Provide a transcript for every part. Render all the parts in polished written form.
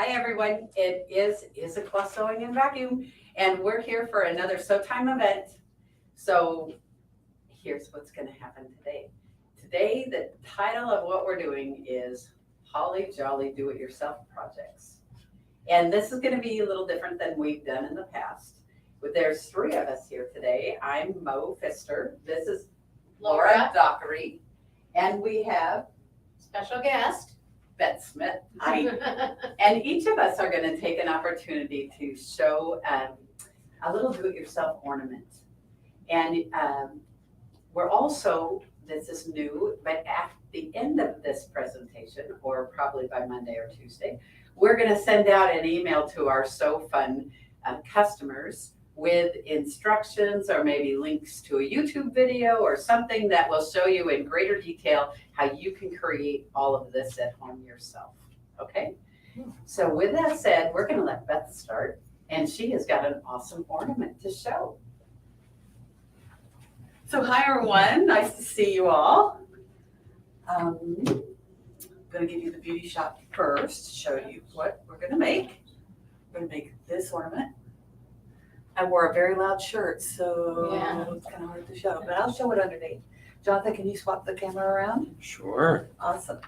Hi everyone, it is Issaquah Sewing and Vacuum, and we're here for another SewTime event. So here's what's going to happen today. Today, the title of what we're doing is Holly Jolly Do-It-Yourself Projects. And this is going to be a little different than we've done in the past. But there's three of us here today. I'm Mo Pfister. This is Laura Dockery. And we have Special guest. Beth Smith. Hi. And each of us are going to take an opportunity to show a little do-it-yourself ornament. And we're also, this is new, but at the end of this presentation, or probably by Monday or Tuesday, we're going to send out an email to our Sew Fun customers with instructions or maybe links to a YouTube video or something that will show you in greater detail how you can create all of this at home yourself. Okay? So with that said, we're going to let Beth start, and she has got an awesome ornament to show. So hi everyone, nice to see you all. I'm going to give you the beauty shot first, show you what we're going to make. We're going to make this ornament. I wore a very loud shirt, so it's kind of hard to show, but I'll show it underneath. Jonathan, can you swap the camera around? Sure. Awesome.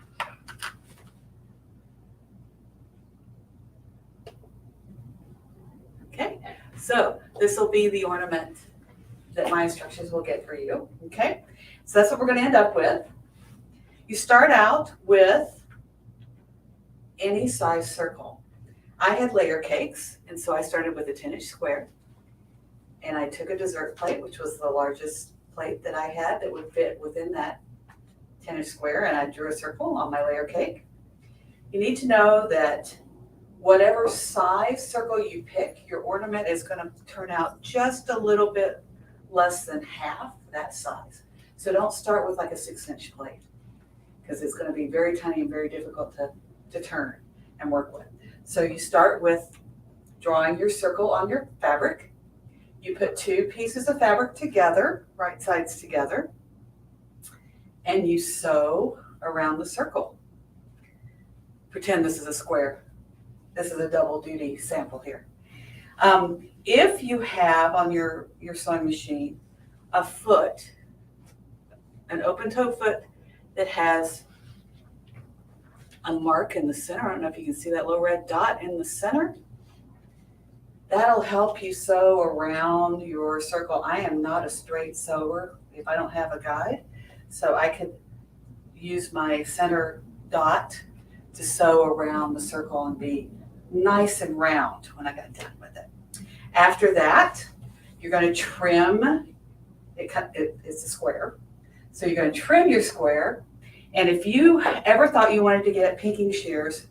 Okay, so this will be the ornament that my instructions will get for you. Okay, so that's what we're going to end up with. You start out with any size circle. I had layer cakes, and so I started with a 10-inch square. And I took a dessert plate, which was the largest plate that I had that would fit within that 10-inch square, and I drew a circle on my layer cake. You need to know that whatever size circle you pick, your ornament is going to turn out just a little bit less than half that size. So don't start with like a 6-inch plate, because it's going to be very tiny and very difficult to turn and work with. So you start with drawing your circle on your fabric. You put two pieces of fabric together, right sides together, and you sew around the circle. Pretend this is a square. This is a double duty sample here. If you have on your sewing machine a foot, an open toe foot that has a mark in the center, I don't know if you can see that little red dot in the center, that'll help you sew around your circle. I am not a straight sewer if I don't have a guide, so I could use my center dot to sew around the circle and be nice and round when I got done with it. After that, you're going to trim, it's a square, so you're going to trim your square. And if you ever thought you wanted to get pinking shears,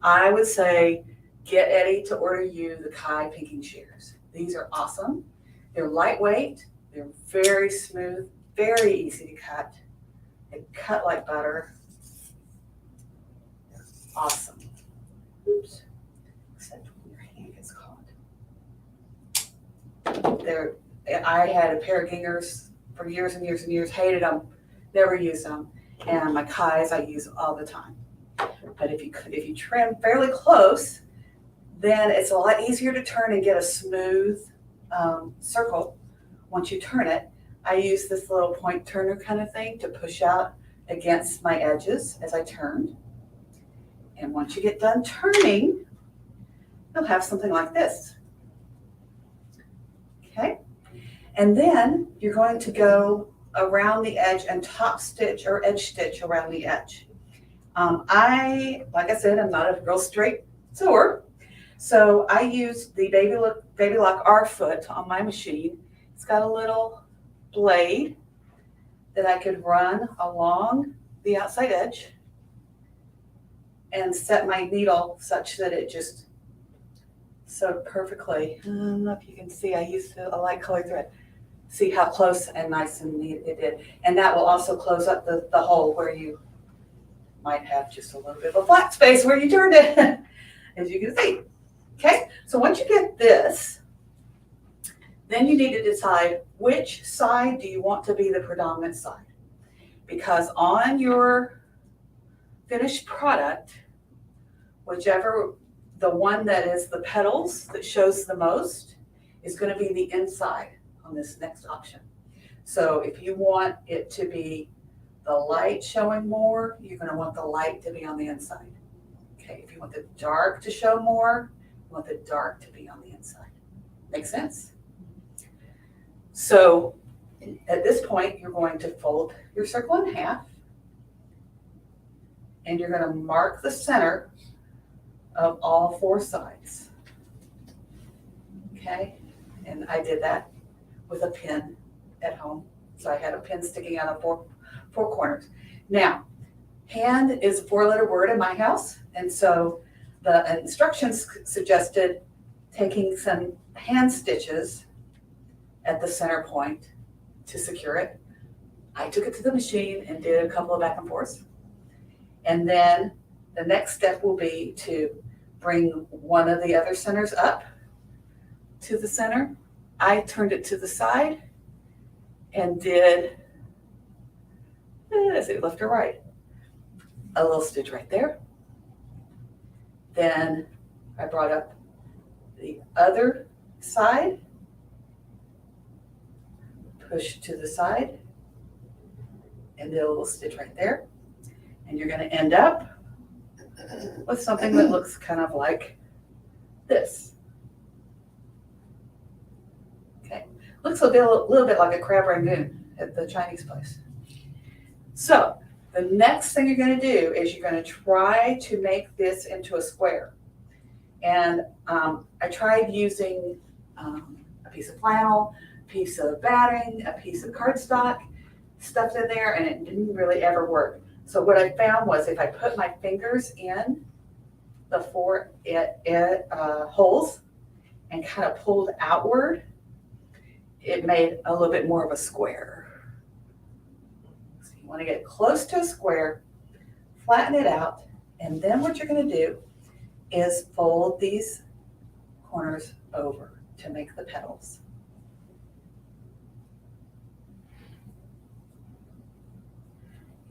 I would say get Eddie to order you the Kai pinking shears. These are awesome. They're lightweight. They're very smooth, very easy to cut. They cut like butter. They're awesome. Oops. Except when your hand gets caught. I had a pair of gingers for years and years and years. Hated them. Never used them. And my Kais I use all the time. But if you trim fairly close, then it's a lot easier to turn and get a smooth circle once you turn it. I use this little point turner kind of thing to push out against my edges as I turn. And once you get done turning, you'll have something like this. Okay? And then you're going to go around the edge and top stitch or edge stitch around the edge. Like I said, I'm not a real straight sewer. So I used the Baby Lock R foot on my machine. It's got a little blade that I could run along the outside edge and set my needle such that it just sewed perfectly. I don't know if you can see, I used a light colored thread. See how close and nice and neat it did. And that will also close up the hole where you might have just a little bit of a flat space where you turned it, as you can see. Okay, so once you get this, then you need to decide which side do you want to be the predominant side. Because on your finished product, the one that is the petals that shows the most is gonna be the inside on this next option. So if you want it to be the light showing more, you're gonna want the light to be on the inside. Okay, if you want the dark to show more, you want the dark to be on the inside. Make sense? So at this point, you're going to fold your circle in half, and you're gonna mark the center of all 4 sides. Okay, and I did that with a pin at home. So I had a pin sticking out of four corners. Now, hand is a 4-letter word in my house, and so the instructions suggested taking some hand stitches at the center point to secure it. I took it to the machine and did a couple of back and forths. And then the next step will be to bring one of the other centers up to the center. I turned it to the side and did, is it left or right? A little stitch right there. Then I brought up the other side, push to the side, and did a little stitch right there. And you're gonna end up with something that looks kind of like this. Okay, looks a little bit like a crab rangoon at the Chinese place. So the next thing you're gonna do is you're gonna try to make this into a square. And I tried using a piece of flannel, a piece of batting, a piece of cardstock, stuffed in there, and it didn't really ever work. So what I found was if I put my fingers in the 4 holes and kind of pulled outward, it made a little bit more of a square. So you want to get close to a square, flatten it out, and then what you're going to do is fold these corners over to make the petals.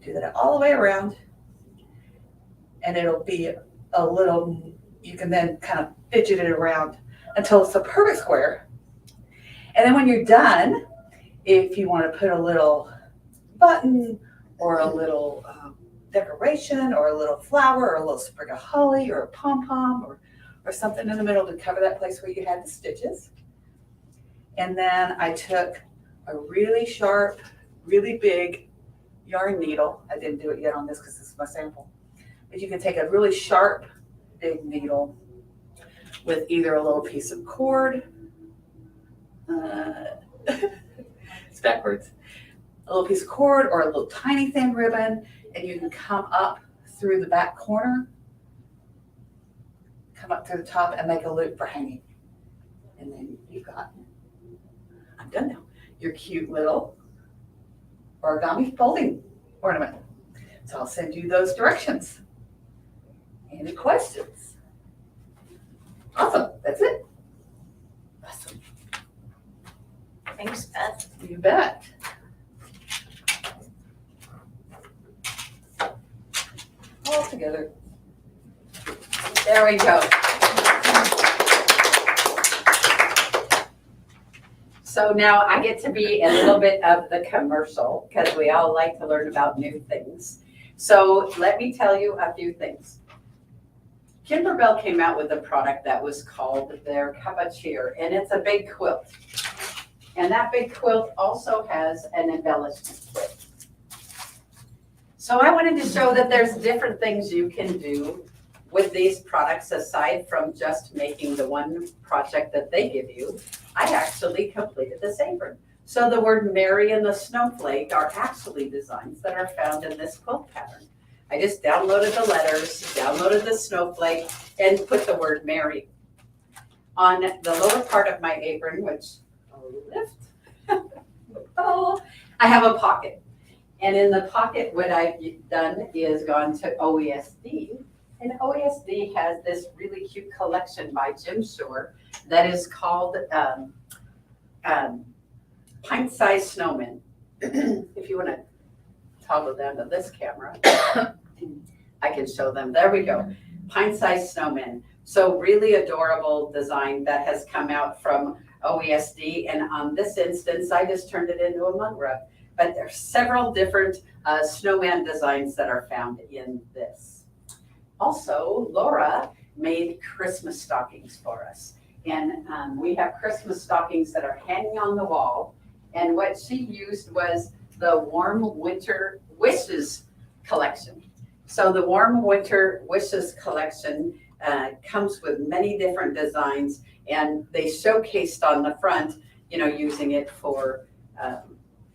Do that all the way around, and it'll be a little, you can then kind of fidget it around until it's a perfect square. And then when you're done, if you want to put a little button or a little decoration or a little flower or a little sprig of holly or a pom-pom or something in the middle to cover that place where you had the stitches. And then I took a really sharp, really big yarn needle. I didn't do it yet on this because this is my sample. But you can take a really sharp, big needle with either a little piece of cord, it's backwards, a little piece of cord or a little tiny thin ribbon, and you can come up through the back corner, come up through the top and make a loop for hanging. And then you've got, I'm done now, your cute little origami folding ornament. So I'll send you those directions. Any questions? Awesome, that's it. Awesome. Thanks, Beth. You bet. All together. There we go. So now I get to be a little bit of the commercial because we all like to learn about new things. So let me tell you a few things. Kimberbell came out with a product that was called their Cabotier, and it's a big quilt. And that big quilt also has an embellishment kit. So I wanted to show that there's different things you can do with these products aside from just making the one project that they give you. I actually completed this apron. So the word Mary and the snowflake are actually designs that are found in this quilt pattern. I just downloaded the letters, downloaded the snowflake, and put the word Mary. On the lower part of my apron, which I'll lift, oh, I have a pocket. And in the pocket, what I've done is gone to OESD. And OESD has this really cute collection by Jim Shore that is called Pint-Sized Snowmen. If you want to toggle down to this camera, I can show them. There we go. pint-sized snowmen. So really adorable design that has come out from OESD. And on this instance, I just turned it into a mug rug. But there's several different snowman designs that are found in this. Also, Laura made Christmas stockings for us. And we have Christmas stockings that are hanging on the wall. And what she used was the Warm Winter Wishes collection. So the Warm Winter Wishes collection comes with many different designs, and they showcased on the front, using it for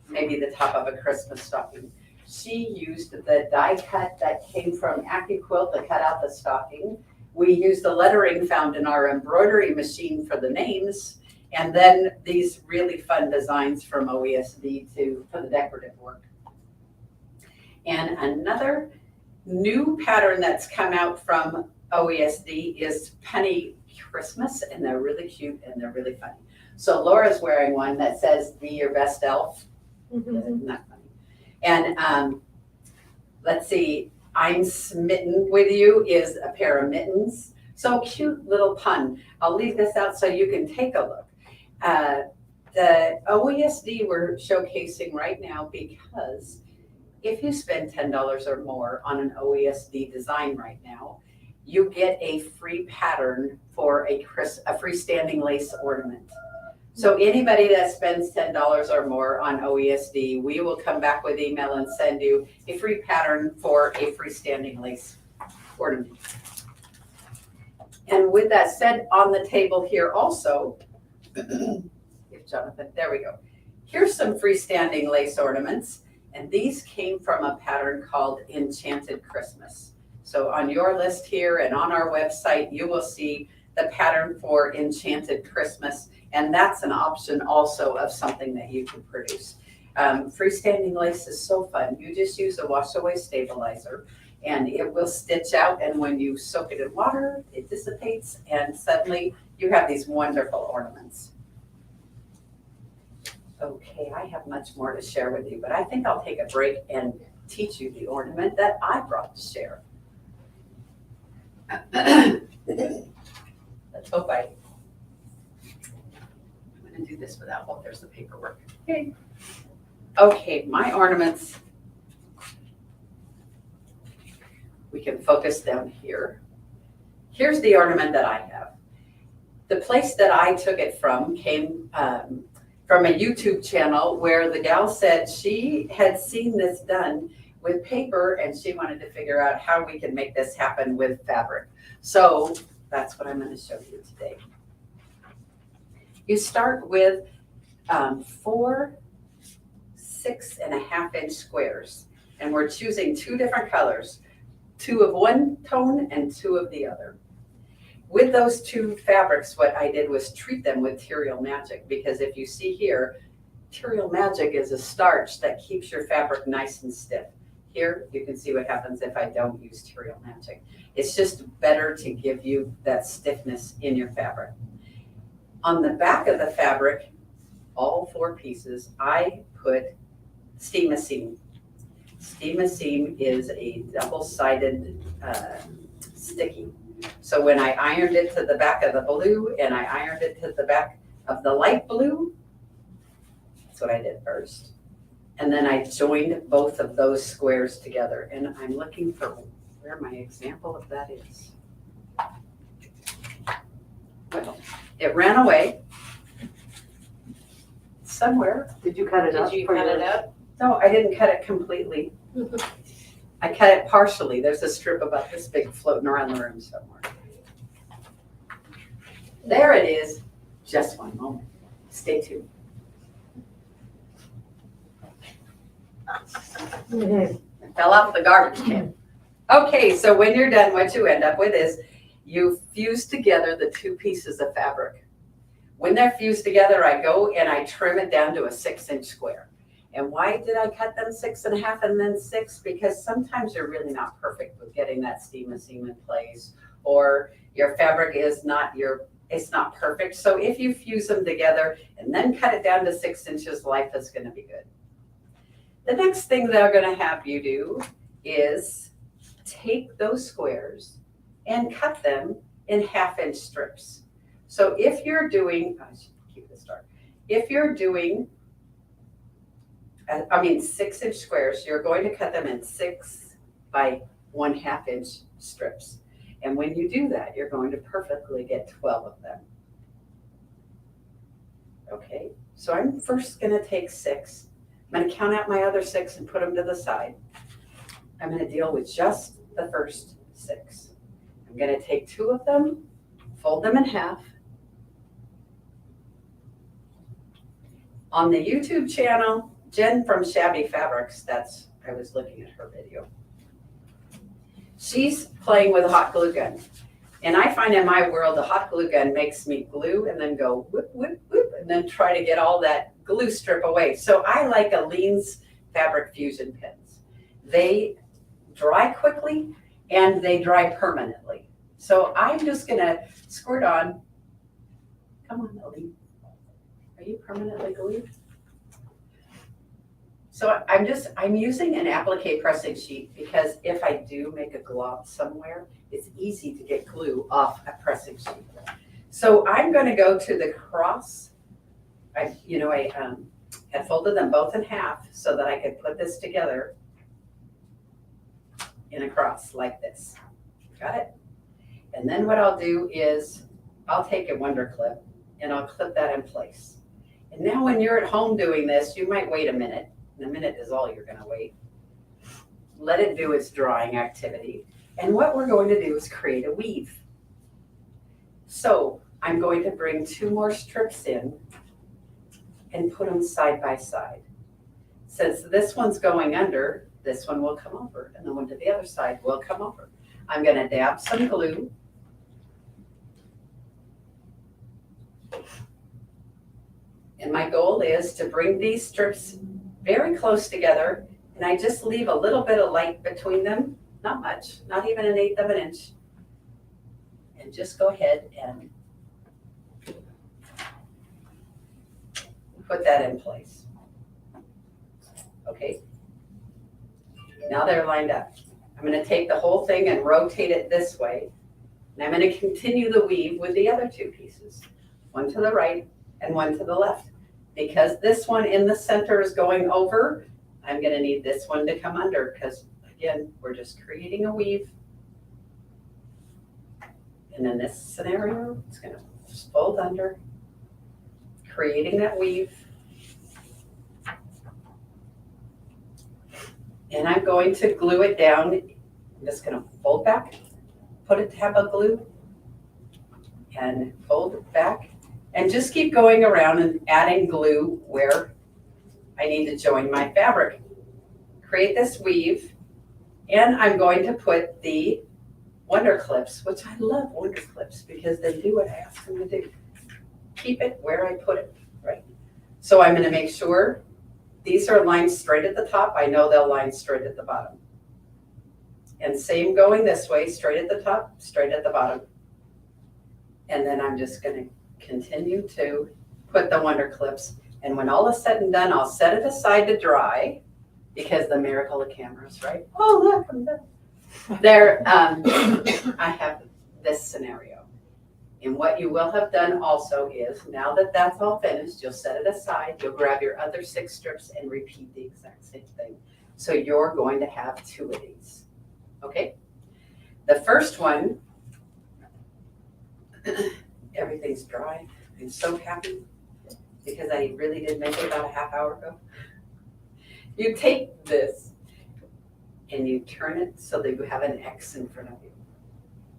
maybe the top of a Christmas stocking. She used the die cut that came from AccuQuilt to cut out the stocking. We used the lettering found in our embroidery machine for the names, and then these really fun designs from OESD for the decorative work. And another new pattern that's come out from OESD is Penny Christmas, and they're really cute and they're really funny. So Laura's wearing one that says, "Be your best elf." Isn't that funny? And let's see, "I'm smitten with you" is a pair of mittens. So cute little pun. I'll leave this out so you can take a look. The OESD we're showcasing right now because if you spend $10 or more on an OESD design right now, you get a free pattern for a freestanding lace ornament. So anybody that spends $10 or more on OESD, we will come back with email and send you a free pattern for a freestanding lace ornament. And with that said, on the table here also, if Jonathan, there we go. Here's some freestanding lace ornaments, and these came from a pattern called Enchanted Christmas. So on your list here and on our website, you will see the pattern for Enchanted Christmas, and that's an option also of something that you can produce. Freestanding lace is so fun. You just use a wash away stabilizer and it will stitch out, and when you soak it in water, it dissipates, and suddenly you have these wonderful ornaments. Okay, I have much more to share with you, but I think I'll take a break and teach you the ornament that I brought to share. Let's hope I'm going to do this without, oh, there's the paperwork. Okay, my ornaments, we can focus down here. Here's the ornament that I have. The place that I took it from came from a YouTube channel where the gal said she had seen this done with paper and she wanted to figure out how we can make this happen with fabric. So that's what I'm going to show you today. You start with 4 6.5-inch squares, and we're choosing 2 different colors, 2 of one tone and 2 of the other. With those 2 fabrics, what I did was treat them with Material Magic, because if you see here, Material Magic is a starch that keeps your fabric nice and stiff. Here, you can see what happens if I don't use Material Magic. It's just better to give you that stiffness in your fabric. On the back of the fabric, all 4 pieces, I put Steam-A-Seam. Steam-A-Seam is a double-sided sticky. So when I ironed it to the back of the blue and I ironed it to the back of the light blue, that's what I did first. And then I joined both of those squares together. And I'm looking for where my example of that is. Well, it ran away somewhere. Did you cut it up? Did you cut it up? No, I didn't cut it completely. I cut it partially. There's a strip about this big floating around the room somewhere. There it is. Just one moment. Stay tuned. It fell off the garbage can. Okay, so when you're done, what you end up with is you fuse together the 2 pieces of fabric. When they're fused together, I go and I trim it down to a 6-inch square. And why did I cut them 6.5 and then 6? Because sometimes you're really not perfect with getting that Steam-A-Seam in place, or your fabric is not it's not perfect. So if you fuse them together and then cut it down to 6 inches, life is going to be good. The next thing they're going to have you do is take those squares and cut them in 1/2-inch strips. So if you're doing, I should keep this dark. If you're doing 6-inch squares, you're going to cut them in 6 by 1/2-inch strips. And when you do that, you're going to perfectly get 12 of them. Okay, so I'm first gonna take 6. I'm gonna count out my other 6 and put them to the side. I'm gonna deal with just the first 6. I'm gonna take 2 of them, fold them in half. On the YouTube channel, Jen from Shabby Fabrics, I was looking at her video. She's playing with a hot glue gun. And I find in my world, the hot glue gun makes me glue and then go whoop, whoop, whoop, and then try to get all that glue strip away. So I like Aleene's Fabric Fusion pins. They dry quickly and they dry permanently. So I'm just gonna squirt on. Come on, Aleene. Are you permanently glued? So I'm using an applique pressing sheet because if I do make a glob somewhere, it's easy to get glue off a pressing sheet. So I'm going to go to the cross. I had folded them both in half so that I could put this together in a cross like this. Got it? And then what I'll do is I'll take a Wonder Clip and I'll clip that in place. And now when you're at home doing this, you might wait a minute. And a minute is all you're going to wait. Let it do its drawing activity. And what we're going to do is create a weave. So I'm going to bring 2 more strips in and put them side by side. Since this one's going under, this one will come over, and the one to the other side will come over. I'm going to dab some glue. And my goal is to bring these strips very close together, and I just leave a little bit of light between them, not much, not even 1/8 of an inch. And just go ahead and put that in place. Okay, now they're lined up. I'm going to take the whole thing and rotate it this way, and I'm going to continue the weave with the other 2 pieces, one to the right and one to the left. Because this one in the center is going over, I'm going to need this one to come under because, again, we're just creating a weave. And in this scenario, it's going to just fold under, creating that weave. And I'm going to glue it down. I'm just going to fold back, put a tab of glue, and fold it back. And just keep going around and adding glue where I need to join my fabric. Create this weave, and I'm going to put the Wonder Clips, which I love Wonder Clips because they do what I ask them to do. Keep it where I put it, right? So I'm going to make sure these are lined straight at the top. I know they'll line straight at the bottom. And same going this way, straight at the top, straight at the bottom. And then I'm just going to continue to put the Wonder Clips, and when all is said and done, I'll set it aside to dry because the miracle of cameras, right? Oh, look, I'm done. There, I have this scenario. And what you will have done also is, now that that's all finished, you'll set it aside, you'll grab your other 6 strips and repeat the exact same thing. So you're going to have 2 of these, okay? The first one, everything's dry. I'm so happy because I really did make it about a half hour ago. You take this and you turn it so that you have an X in front of you.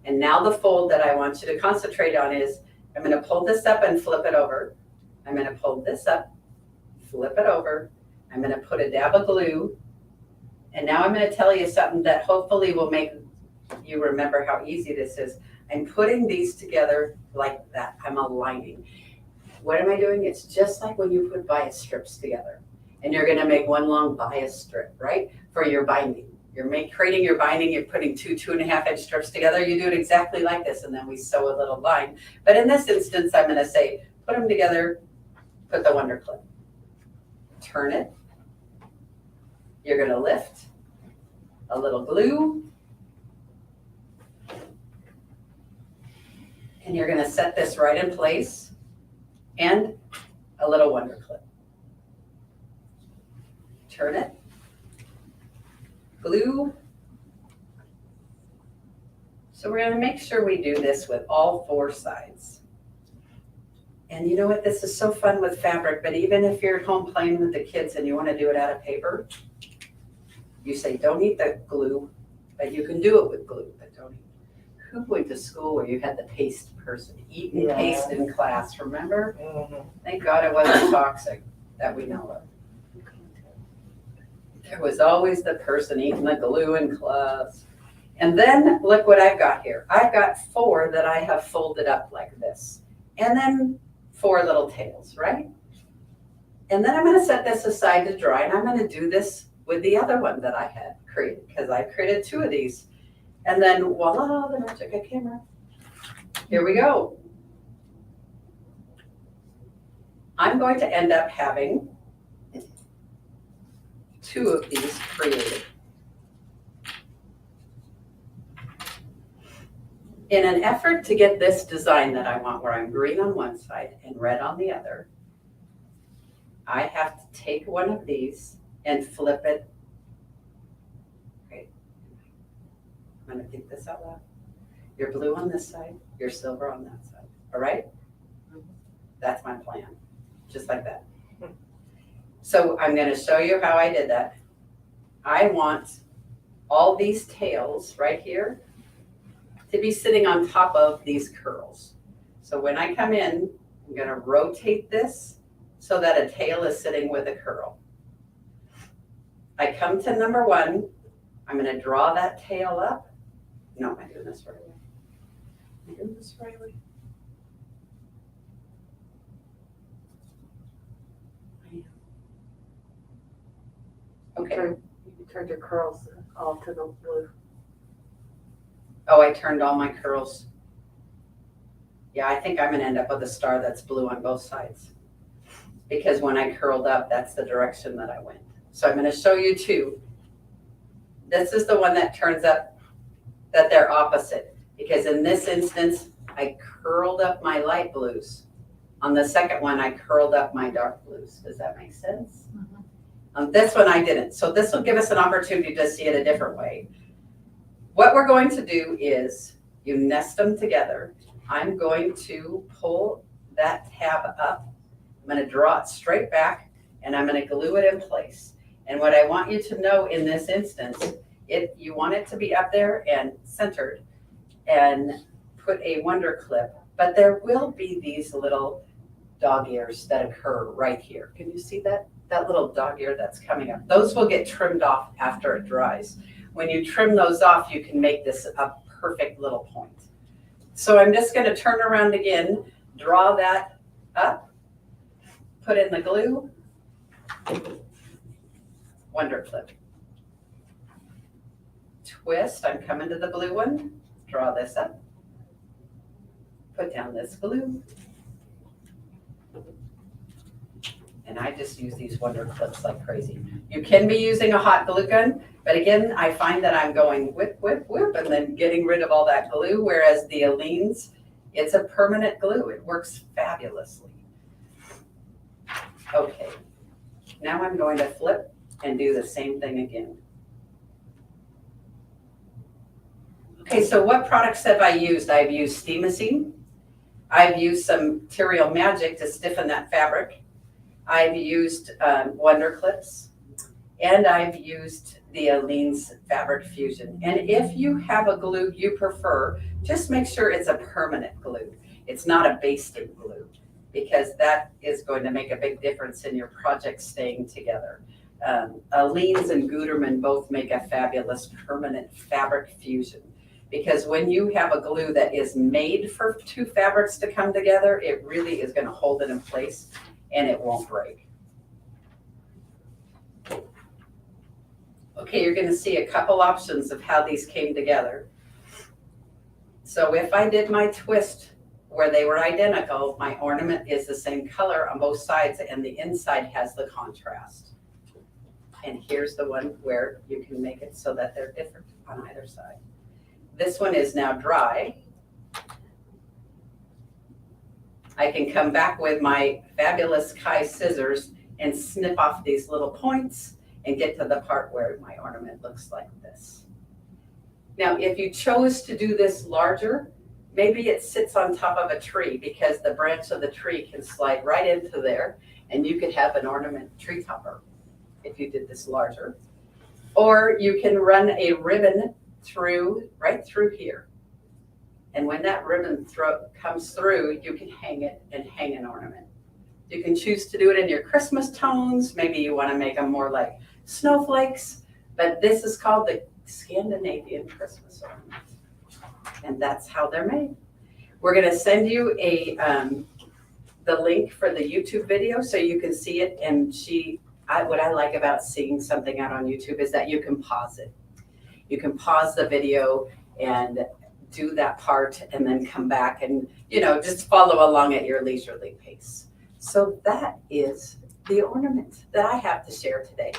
And now the fold that I want you to concentrate on is, I'm going to pull this up and flip it over. I'm going to pull this up, flip it over. I'm going to put a dab of glue. And now I'm going to tell you something that hopefully will make you remember how easy this is. I'm putting these together like that. I'm aligning. What am I doing? It's just like when you put bias strips together. And you're going to make one long bias strip, right? For your binding. You're creating your binding, you're putting 2 2.5-inch strips together. You do it exactly like this, and then we sew a little line. But in this instance, I'm going to say, put them together, put the Wonder Clip. Turn it. You're going to lift a little glue. And you're gonna set this right in place and a little wonder clip. Turn it. Glue. So we're gonna make sure we do this with all 4 sides. And you know what, this is so fun with fabric, but even if you're at home playing with the kids and you wanna do it out of paper, you say, don't eat the glue, but you can do it with glue, but don't eat. Who went to school where you had the paste person, eating paste in class, remember? Thank God it wasn't toxic that we know of. There was always the person eating the glue in class. And then look what I've got here. I've got 4 that I have folded up like this. And then 4 little tails, right? And then I'm gonna set this aside to dry, and I'm gonna do this with the other one that I had created, because I created 2 of these. And then voila, the magic of camera. Here we go. I'm going to end up having 2 of these created. In an effort to get this design that I want, where I'm green on one side and red on the other, I have to take one of these and flip it. Okay. I'm gonna think this out loud. You're blue on this side, you're silver on that side, all right? That's my plan, just like that. So I'm gonna show you how I did that. I want all these tails right here to be sitting on top of these curls. So when I come in, I'm gonna rotate this so that a tail is sitting with a curl. I come to number 1, I'm gonna draw that tail up. No, am I doing this right away? Am I doing this right away? Okay. You turned your curls all to the blue. Oh, I turned all my curls. Yeah, I think I'm gonna end up with a star that's blue on both sides. Because when I curled up, that's the direction that I went. So I'm gonna show you 2. This is the one that turns up that they're opposite. Because in this instance, I curled up my light blues. On the second one, I curled up my dark blues. Does that make sense? On this one, I didn't. So this will give us an opportunity to see it a different way. What we're going to do is you nest them together. I'm going to pull that tab up. I'm going to draw it straight back, and I'm going to glue it in place. And what I want you to know in this instance, you want it to be up there and centered and put a wonder clip, but there will be these little dog ears that occur right here. Can you see that? That little dog ear that's coming up. Those will get trimmed off after it dries. When you trim those off, you can make this a perfect little point. So I'm just going to turn around again, draw that up, put in the glue, wonder clip. Twist, I'm coming to the blue one, draw this up, put down this glue, and I just use these wonder clips like crazy. You can be using a hot glue gun, but again, I find that I'm going whip, whip, whip, and then getting rid of all that glue, whereas the Aleene's, it's a permanent glue. It works fabulously. Okay, now I'm going to flip and do the same thing again. Okay, so what products have I used? I've used Steamacine. I've used some Material Magic to stiffen that fabric. I've used Wonder Clips, and I've used the Aleene's Fabric Fusion. And if you have a glue you prefer, just make sure it's a permanent glue. It's not a basting glue, because that is going to make a big difference in your project staying together. Aleene's and Gutermann both make a fabulous permanent fabric fusion, because when you have a glue that is made for 2 fabrics to come together, it really is going to hold it in place and it won't break. Okay, you're going to see a couple options of how these came together. So if I did my twist where they were identical, my ornament is the same color on both sides and the inside has the contrast. And here's the one where you can make it so that they're different on either side. This one is now dry. I can come back with my fabulous Kai scissors and snip off these little points and get to the part where my ornament looks like this. Now, if you chose to do this larger, maybe it sits on top of a tree because the branch of the tree can slide right into there and you could have an ornament tree topper if you did this larger. Or you can run a ribbon through, right through here. And when that ribbon comes through, you can hang it and hang an ornament. You can choose to do it in your Christmas tones. Maybe you want to make them more like snowflakes, but this is called the Scandinavian Christmas ornament. And that's how they're made. We're going to send you the link for the YouTube video so you can see it. And what I like about seeing something out on YouTube is that you can pause it. You can pause the video and do that part and then come back and, just follow along at your leisurely pace. So that is the ornament that I have to share today.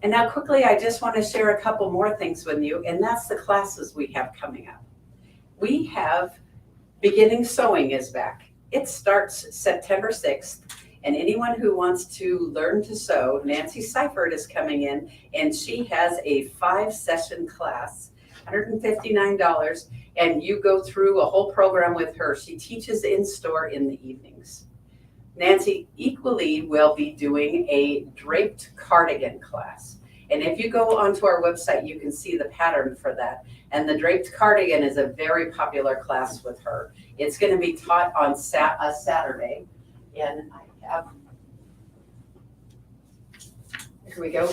And now quickly, I just want to share a couple more things with you, and that's the classes we have coming up. We have Beginning Sewing is back. It starts September 6th, and anyone who wants to learn to sew, Nancy Seifert is coming in, and she has a 5-session class, $159, and you go through a whole program with her. She teaches in store in the evenings. Nancy equally will be doing a draped cardigan class. And if you go onto our website, you can see the pattern for that. And the draped cardigan is a very popular class with her. It's going to be taught on a Saturday. And I have, here we go.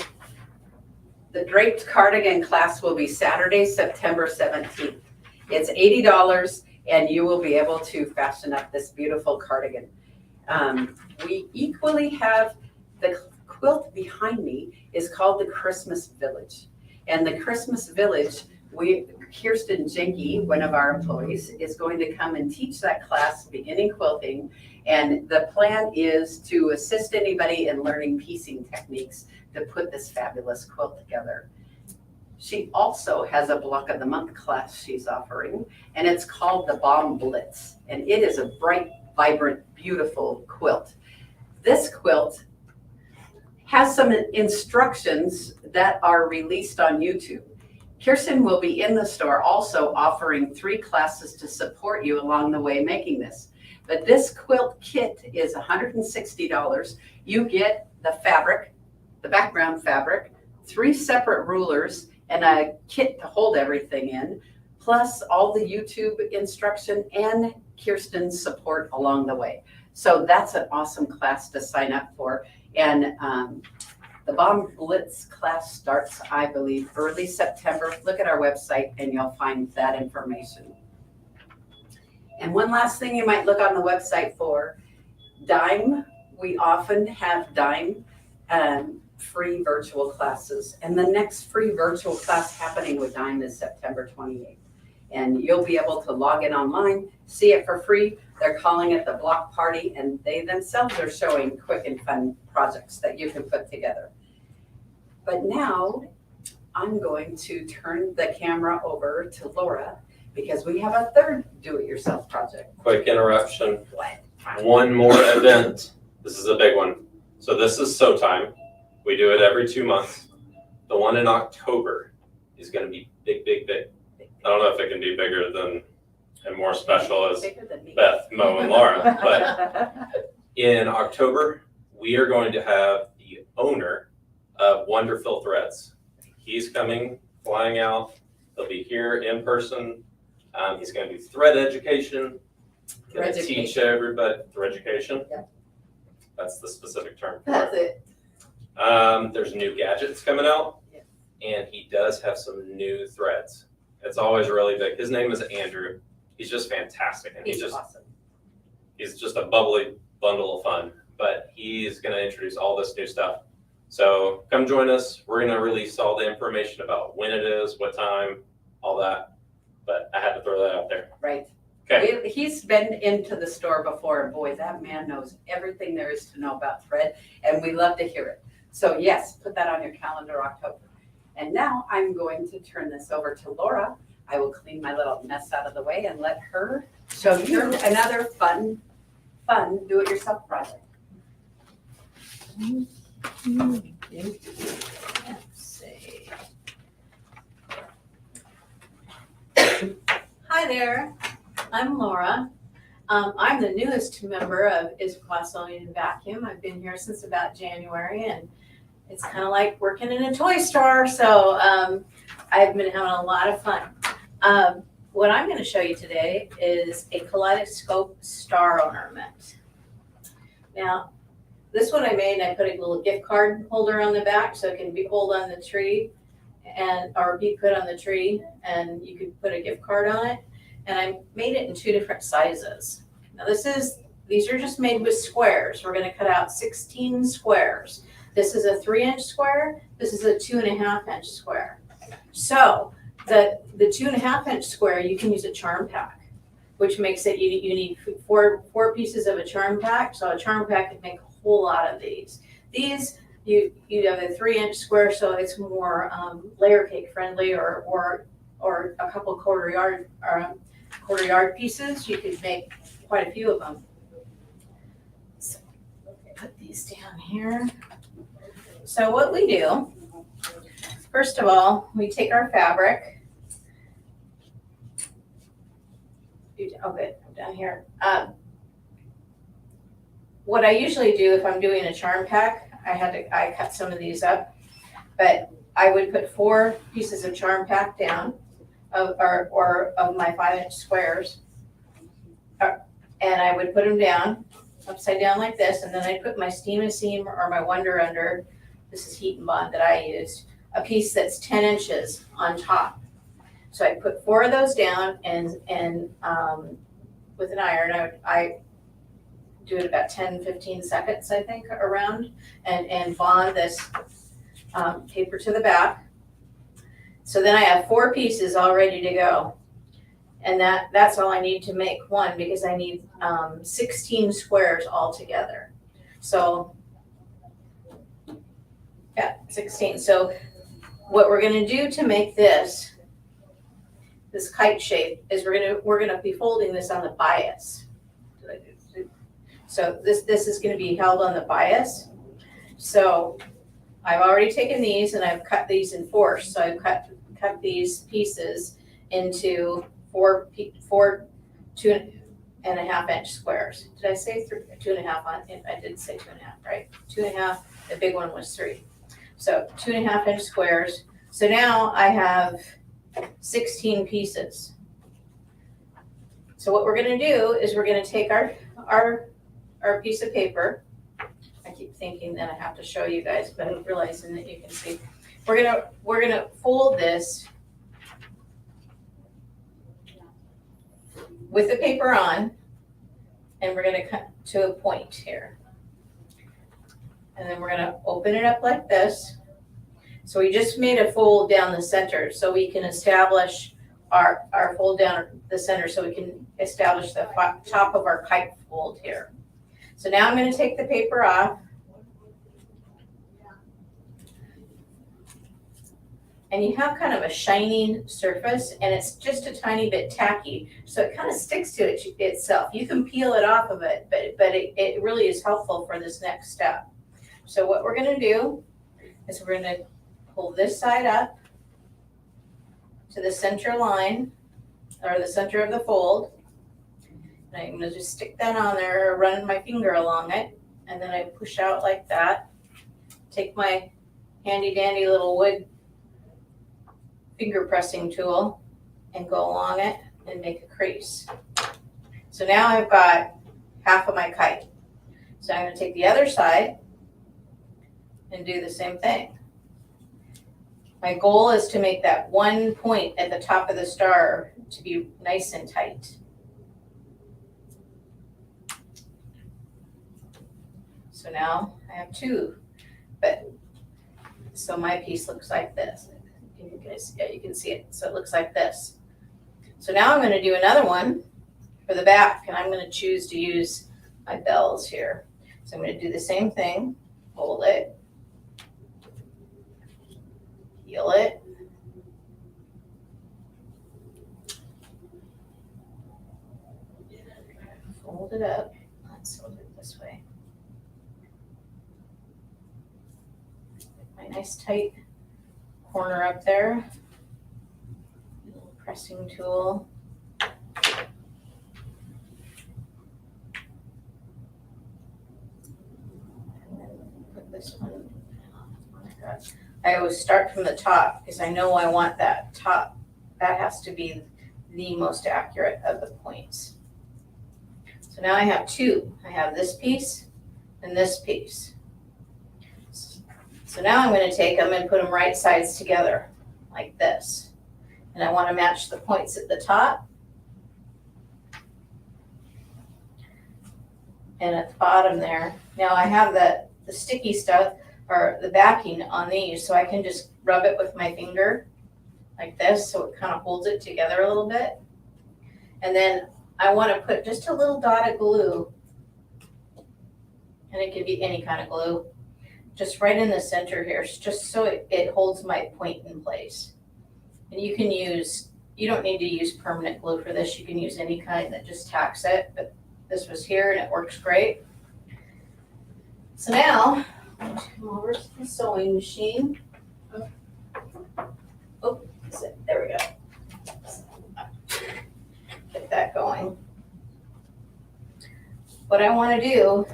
The draped cardigan class will be Saturday, September 17th. It's $80 and you will be able to fashion up this beautiful cardigan. We equally have the quilt behind me is called the Christmas Village. And the Christmas Village, Kirsten Jenke, one of our employees, is going to come and teach that class, beginning quilting. And the plan is to assist anybody in learning piecing techniques to put this fabulous quilt together. She also has a Block of the Month class she's offering, and it's called the Bomb Blitz. And it is a bright, vibrant, beautiful quilt. This quilt has some instructions that are released on YouTube. Kirsten will be in the store also offering 3 classes to support you along the way making this. But this quilt kit is $160. You get the fabric, the background fabric, 3 separate rulers, and a kit to hold everything in, plus all the YouTube instruction and Kirsten's support along the way. So that's an awesome class to sign up for. And the Bomb Blitz class starts, I believe, early September. Look at our website and you'll find that information. And one last thing you might look on the website for, Dime. We often have Dime free virtual classes. And the next free virtual class happening with Dime is September 28th. And you'll be able to log in online, see it for free. They're calling it the Block Party, and they themselves are showing quick and fun projects that you can put together. But now I'm going to turn the camera over to Laura because we have a third do-it-yourself project. Quick interruption. What? One more event. This is a big one. So this is SewTime. We do it every 2 months. The one in October is going to be big, big, big. I don't know if it can be bigger than and more special as Beth, Mo, and Laura. But in October, we are going to have the owner of Wonderful Threads. He's coming, flying out. He'll be here in person. He's going to do thread education. Going to teach everybody thread education. Yeah. That's the specific term for That's it. There's new gadgets coming out, and he does have some new threads. It's always really big. His name is Andrew. He's just fantastic, and He's awesome. He's just a bubbly bundle of fun. But he's going to introduce all this new stuff. So come join us. We're going to release all the information about when it is, what time, all that. But I had to throw that out there. Right. Okay. He's been into the store before, and boy, that man knows everything there is to know about thread, and we love to hear it. So yes, put that on your calendar, October. And now I'm going to turn this over to Laura. I will clean my little mess out of the way and let her show you another fun fun do-it-yourself project. Let's see. Hi there, I'm Laura. I'm the newest member of Issaquah Vacuum. I've been here since about January, and it's kind of like working in a toy store, so I've been having a lot of fun. What I'm going to show you today is a kaleidoscope star ornament. Now, this one I made, and I put a little gift card holder on the back so it can be hold on the tree or be put on the tree, and you could put a gift card on it. And I made it in 2 different sizes. Now these are just made with squares. We're going to cut out 16 squares. This is a 3-inch square. This is a 2.5-inch square. So the 2.5-inch square, you can use a charm pack, which makes it, you need four pieces of a charm pack. So a charm pack could make a whole lot of these. These, you have a 3-inch square, so it's more layer cake friendly, or a couple quarter yard pieces. You could make quite a few of them. So put these down here. So what we do, first of all, we take our fabric. Oh, good, down here. What I usually do if I'm doing a charm pack, I cut some of these up, but I would put 4 pieces of charm pack down of my 5-inch squares, and I would put them down upside down like this, and then I'd put my Steam and Seam or my Wonder Under. This is Heat and Bond that I used, a piece that's 10 inches on top. So I put 4 of those down, and with an iron, I do it about 10-15 seconds, I think, around, and bond this paper to the back. So then I have 4 pieces all ready to go. And that's all I need to make one, because I need 16 squares all together. So, yeah, 16. So what we're gonna do to make this kite shape is we're gonna be folding this on the bias. So this is gonna be held on the bias. So I've already taken these and I've cut these in 4. So I've cut these pieces into 4 2.5-inch squares. Did I say 2.5 on it? I did say 2.5, right? 2.5, the big one was 3. So 2.5-inch squares. So now I have 16 pieces. So what we're gonna do is we're gonna take our piece of paper. I keep thinking that I have to show you guys, but I'm realizing that you can see. We're gonna fold this with the paper on, and we're gonna cut to a point here. And then we're gonna open it up like this. So we just made a fold down the center, so we can establish our fold down the center, so we can establish the top of our kite fold here. So now I'm gonna take the paper off. And you have kind of a shining surface, and it's just a tiny bit tacky, so it kind of sticks to itself. You can peel it off of it, but it really is helpful for this next step. So what we're gonna do is we're gonna pull this side up to the center line, or the center of the fold. And I'm gonna just stick that on there, run my finger along it, and then I push out like that. Take my handy dandy little wood finger pressing tool and go along it and make a crease. So now I've got half of my kite. So I'm going to take the other side and do the same thing. My goal is to make that one point at the top of the star to be nice and tight. So now I have 2, but so my piece looks like this. You guys, yeah, you can see it. So it looks like this. So now I'm going to do another one for the back, and I'm going to choose to use my bells here. So I'm going to do the same thing. Hold it, heel it, fold it up. That's nice tight corner up there. Little pressing tool. And then put this one. Oh my God. I always start from the top because I know I want that top. That has to be the most accurate of the points. So now I have two. I have this piece and this piece. So now I'm going to take them and put them right sides together like this. And I want to match the points at the top and at the bottom there. Now I have the sticky stuff or the backing on these, so I can just rub it with my finger like this, so it kind of holds it together a little bit. And then I want to put just a little dot of glue, and it could be any kind of glue, just right in the center here, just so it holds my point in place. And you can use, you don't need to use permanent glue for this, you can use any kind that just tacks it, but this was here and it works great. So now, I'm going to come over to the sewing machine. Oh, there we go. Get that going. What I want to do,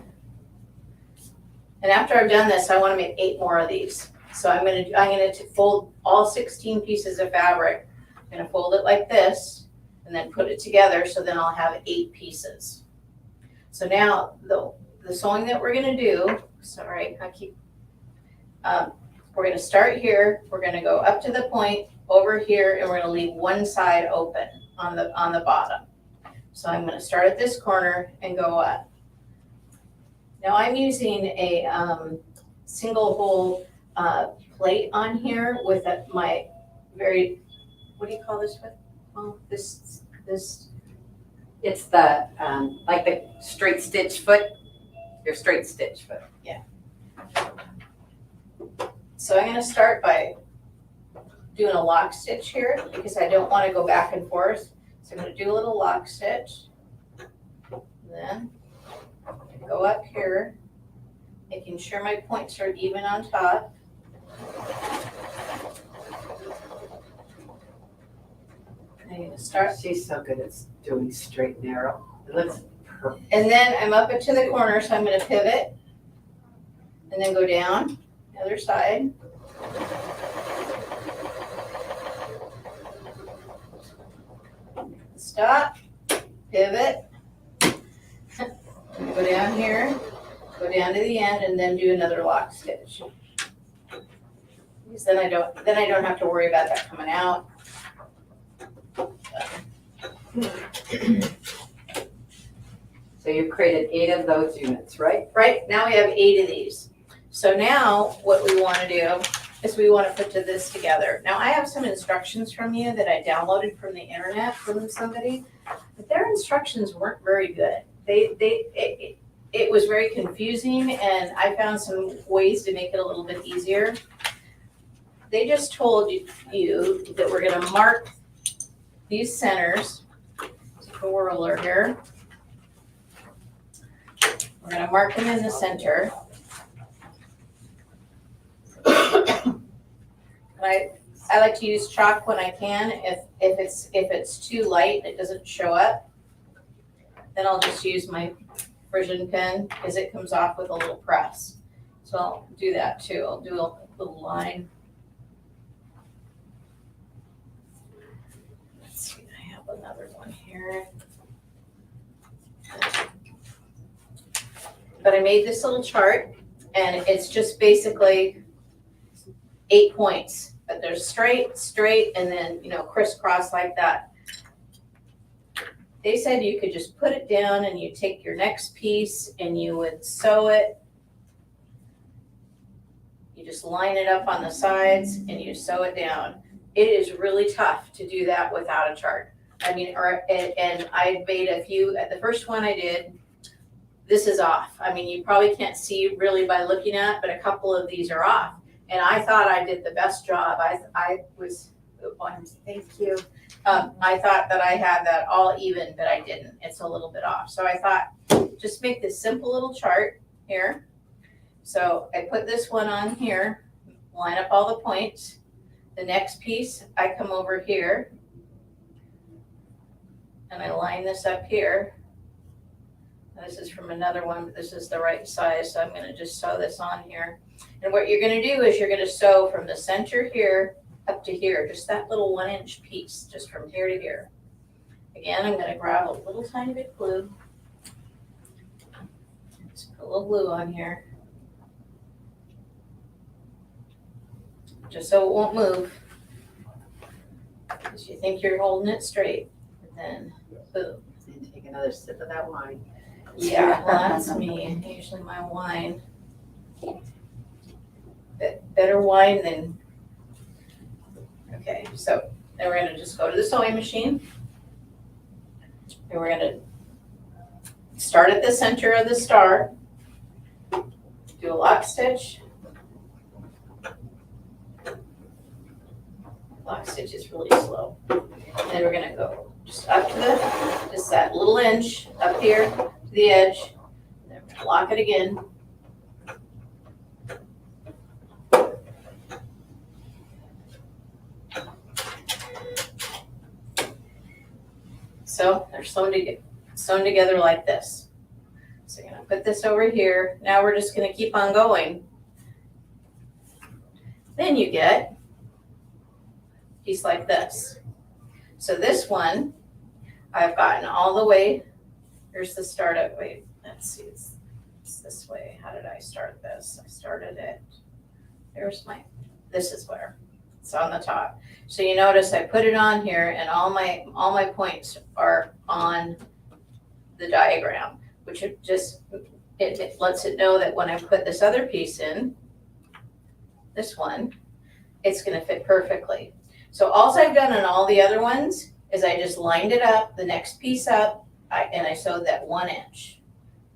and after I've done this, I want to make 8 more of these. So I'm going to fold all 16 pieces of fabric. I'm going to fold it like this and then put it together, so then I'll have 8 pieces. So now the sewing that we're going to do, sorry, we're going to start here, we're going to go up to the point over here, and we're going to leave one side open on the bottom. So I'm going to start at this corner and go up. Now I'm using a single hole plate on here with my very, what do you call this with? Oh, this. It's the, like the straight stitch foot, your straight stitch foot. So I'm going to start by doing a lock stitch here because I don't want to go back and forth. So I'm going to do a little lock stitch. Then go up here, making sure my points are even on top. I'm going to start. She's so good at doing straight and narrow. It looks perfect. And then I'm up into the corner, so I'm going to pivot and then go down the other side. Stop, pivot, go down here, go down to the end, and then do another lock stitch. Because then I don't have to worry about that coming out. So you've created 8 of those units, right? Right, now we have 8 of these. So now what we want to do is we want to put this together. Now I have some instructions from you that I downloaded from the internet from somebody, but their instructions weren't very good. It was very confusing, and I found some ways to make it a little bit easier. They just told you that we're going to mark these centers. Take a ruler here. We're going to mark them in the center. I like to use chalk when I can. If it's too light, it doesn't show up. Then I'll just use my Frisian pen because it comes off with a little press. So I'll do that too. I'll do a little line. Let's see, I have another one here. But I made this little chart, and it's just basically 8 points, but there's straight, and then, crisscross like that. They said you could just put it down and you take your next piece and you would sew it. You just line it up on the sides and you sew it down. It is really tough to do that without a chart. And I made a few, the first one I did, this is off. You probably can't see really by looking at it, but a couple of these are off. And I thought I did the best job. Thank you. I thought that I had that all even, but I didn't. It's a little bit off. So I thought, just make this simple little chart here. So I put this one on here, line up all the points. The next piece, I come over here and I line this up here. This is from another one, but this is the right size, so I'm gonna just sew this on here. And what you're gonna do is you're gonna sew from the center here up to here, just that little 1-inch piece, just from here to here. Again, I'm gonna grab a little tiny bit glue. Just put a little glue on here. Just so it won't move. Because you think you're holding it straight, and then boom. And take another sip of that wine. Yeah, well, that's me, usually my wine. Better wine than, okay, so then we're gonna just go to the sewing machine. And we're gonna start at the center of the star. Do a lock stitch. Lock stitch is really slow. And then we're gonna go just up to just that little inch up here to the edge. And then we're gonna lock it again. So they're sewn together like this. So you're gonna put this over here. Now we're just gonna keep on going. Then you get a piece like this. So this one, I've gotten all the way, here's the start of, wait, let's see, it's this way. How did I start this? I started it, this is where, it's on the top. So you notice I put it on here and all my points are on the diagram, which it lets it know that when I put this other piece in, this one, it's gonna fit perfectly. So all I've done on all the other ones is I just lined it up, the next piece up, and I sewed that 1 inch.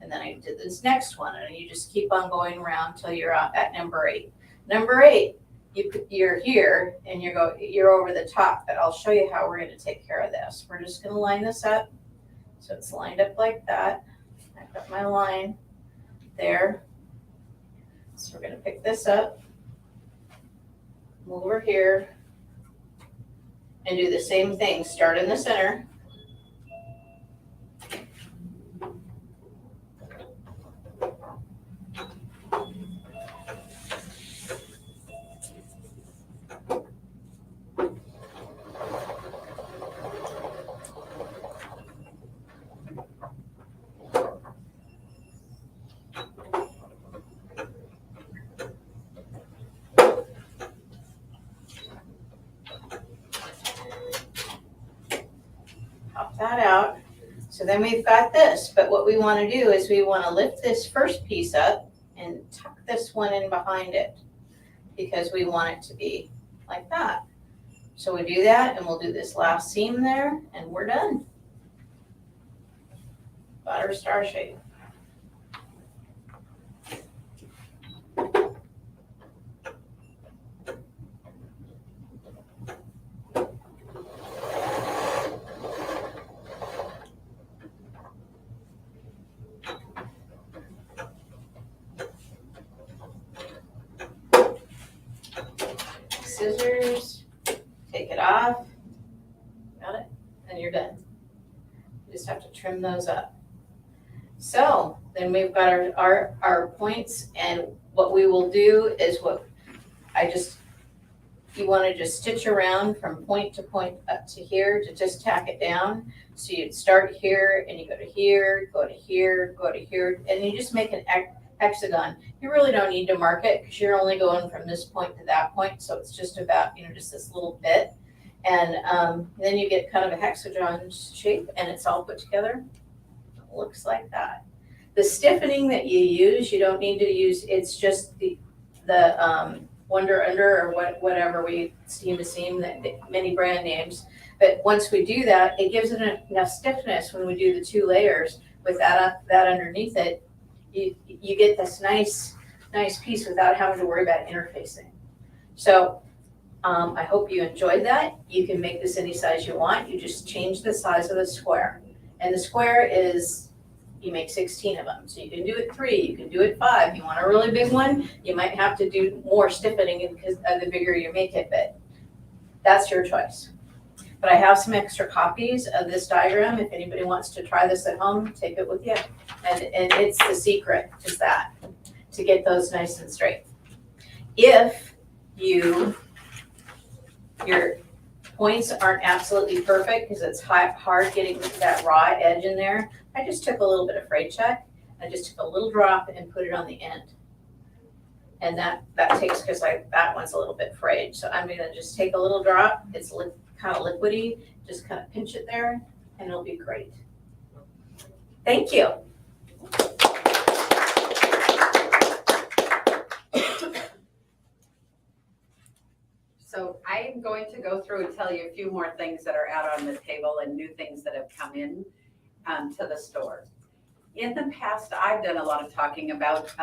And then I did this next one, and you just keep on going around till you're at number 8. Number 8, you're here and you're over the top, but I'll show you how we're gonna take care of this. We're just gonna line this up. So it's lined up like that. I've got my line there. So we're gonna pick this up, move over here, and do the same thing. Start in the center. Pop that out. So then we've got this, but what we want to do is we want to lift this first piece up and tuck this one in behind it because we want it to be like that. So we do that and we'll do this last seam there and we're done. Got our star shape. Scissors, take it off, got it, and you're done. You just have to trim those up. So then we've got our points, and what we will do is you want to just stitch around from point to point up to here to just tack it down. So you'd start here and you go to here, go to here, go to here, and you just make an hexagon. You really don't need to mark it because you're only going from this point to that point. So it's just about, just this little bit. And then you get kind of a hexagon shape and it's all put together. It looks like that. The stiffening that you use, you don't need to use, it's just the Wonder Under or whatever we seem to seem, many brand names. But once we do that, it gives it enough stiffness when we do the 2 layers with that underneath it. You get this nice piece without having to worry about interfacing. So I hope you enjoyed that. You can make this any size you want. You just change the size of the square. And the square is, you make 16 of them. So you can do it 3, you can do it 5. You want a really big one, you might have to do more stiffening because the bigger you make it, but that's your choice. But I have some extra copies of this diagram. If anybody wants to try this at home, take it with you. And it's the secret, is that, to get those nice and straight. If your points aren't absolutely perfect, because it's hard getting that raw edge in there, I just took a little bit of fray check. I just took a little drop and put it on the end. And that takes, because that one's a little bit frayed. So I'm gonna just take a little drop. It's kind of liquidy. Just kind of pinch it there and it'll be great. Thank you. So I am going to go through and tell you a few more things that are out on the table and new things that have come in to the store. In the past, I've done a lot of talking about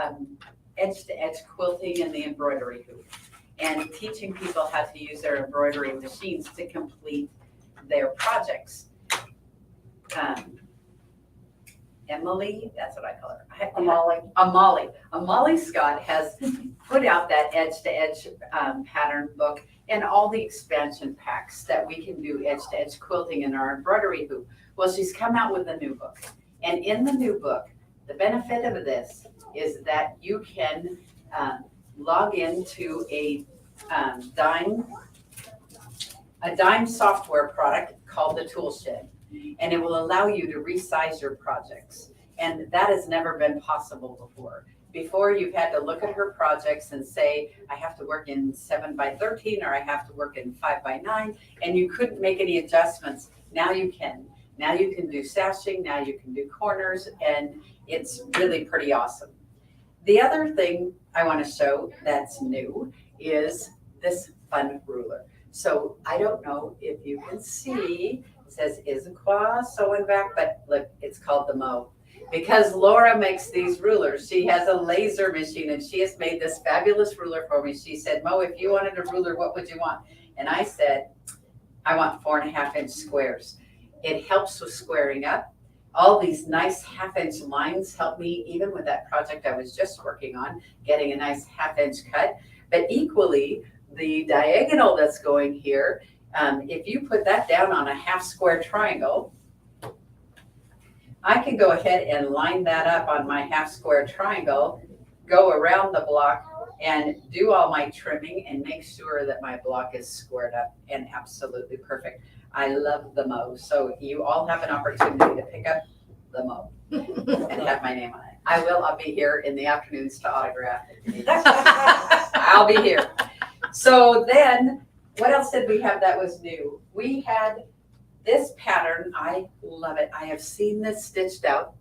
edge-to-edge quilting and the embroidery hoop, and teaching people how to use their embroidery machines to complete their projects. Emily, that's what I call her. Amali Scott has put out that edge-to-edge pattern book and all the expansion packs that we can do edge-to-edge quilting in our embroidery hoop. Well, she's come out with a new book. And in the new book, the benefit of this is that you can log into a Dime software product called the Toolshed, and it will allow you to resize your projects. And that has never been possible before. Before, you've had to look at her projects and say, I have to work in 7x13 or I have to work in 5x9, and you couldn't make any adjustments. Now you can. Now you can do sashing, now you can do corners, and it's really pretty awesome. The other thing I want to show that's new is this fun ruler. So I don't know if you can see, it says Issaquah sewing back, but look, it's called the Mo. Because Laura makes these rulers, she has a laser machine and she has made this fabulous ruler for me. She said, Mo, if you wanted a ruler, what would you want? And I said, I want 4.5-inch squares. It helps with squaring up. All these nice 1/2-inch lines help me even with that project I was just working on, getting a nice 1/2-inch cut. But equally, the diagonal that's going here, if you put that down on a 1/2 square triangle, I can go ahead and line that up on my 1/2 square triangle, go around the block and do all my trimming and make sure that my block is squared up and absolutely perfect. I love the Mo. So you all have an opportunity to pick up the Mo and have my name on it. I'll be here in the afternoons to autograph it. I'll be here. So then, what else did we have that was new? We had this pattern. I love it. I have seen this stitched out.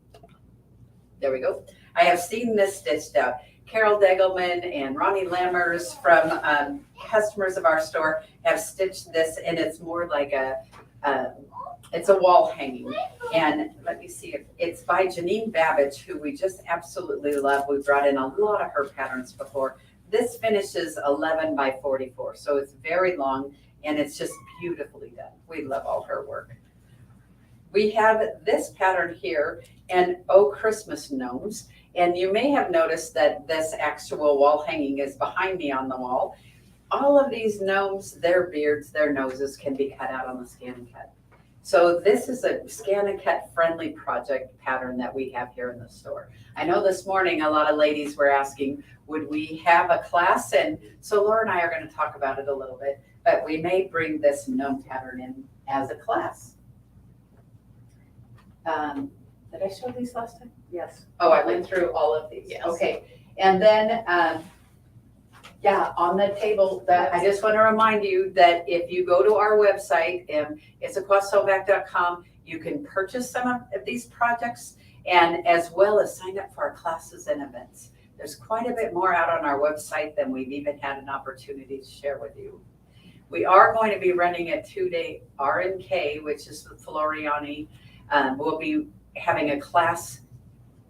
There we go. I have seen this stitched out. Carol Degelman and Ronnie Lammers from customers of our store have stitched this, and it's more like it's a wall hanging. And let me see, it's by Janine Babbage, who we just absolutely love. We brought in a lot of her patterns before. This finishes 11x44, so it's very long and it's just beautifully done. We love all her work. We have this pattern here, and Oh Christmas Gnomes. And you may have noticed that this actual wall hanging is behind me on the wall. All of these gnomes, their beards, their noses can be cut out on the Scan and Cut. So this is a Scan and Cut friendly project pattern that we have here in the store. I know this morning a lot of ladies were asking, would we have a class? And so Laura and I are going to talk about it a little bit, but we may bring this gnome pattern in as a class. Did I show these last time? Yes. Oh, I went through all of these. Yes. Okay. And then, yeah, on the table, that I just want to remind you that if you go to our website, issaquahsewback.com, you can purchase some of these projects, and as well as sign up for our classes and events. There's quite a bit more out on our website than we've even had an opportunity to share with you. We are going to be running a 2-day R&K, which is the Floriani. We'll be having a class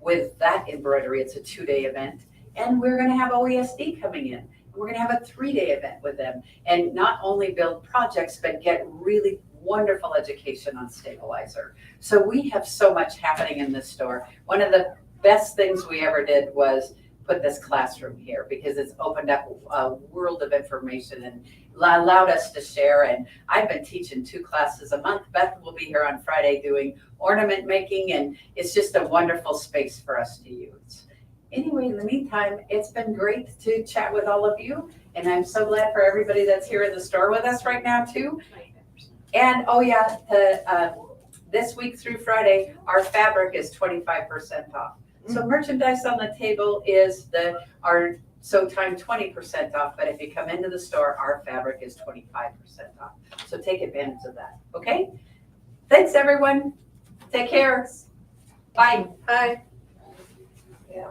with that embroidery. It's a 2-day event. And we're going to have OESD coming in. We're going to have a 3-day event with them, and not only build projects, but get really, wonderful education on stabilizer. So we have so much happening in this store. One of the best things we ever did was put this classroom here because it's opened up a world of information and allowed us to share. And I've been teaching 2 classes a month. Beth will be here on Friday doing ornament making, and it's just a wonderful space for us to use. Anyway, in the meantime, it's been great to chat with all of you, and I'm so glad for everybody that's here in the store with us right now too. And oh yeah, this week through Friday, our fabric is 25% off. So merchandise on the table is our SewTime 20% off, but if you come into the store, our fabric is 25% off. So take advantage of that, okay? Thanks, everyone. Take care. Bye. Hi. Yeah.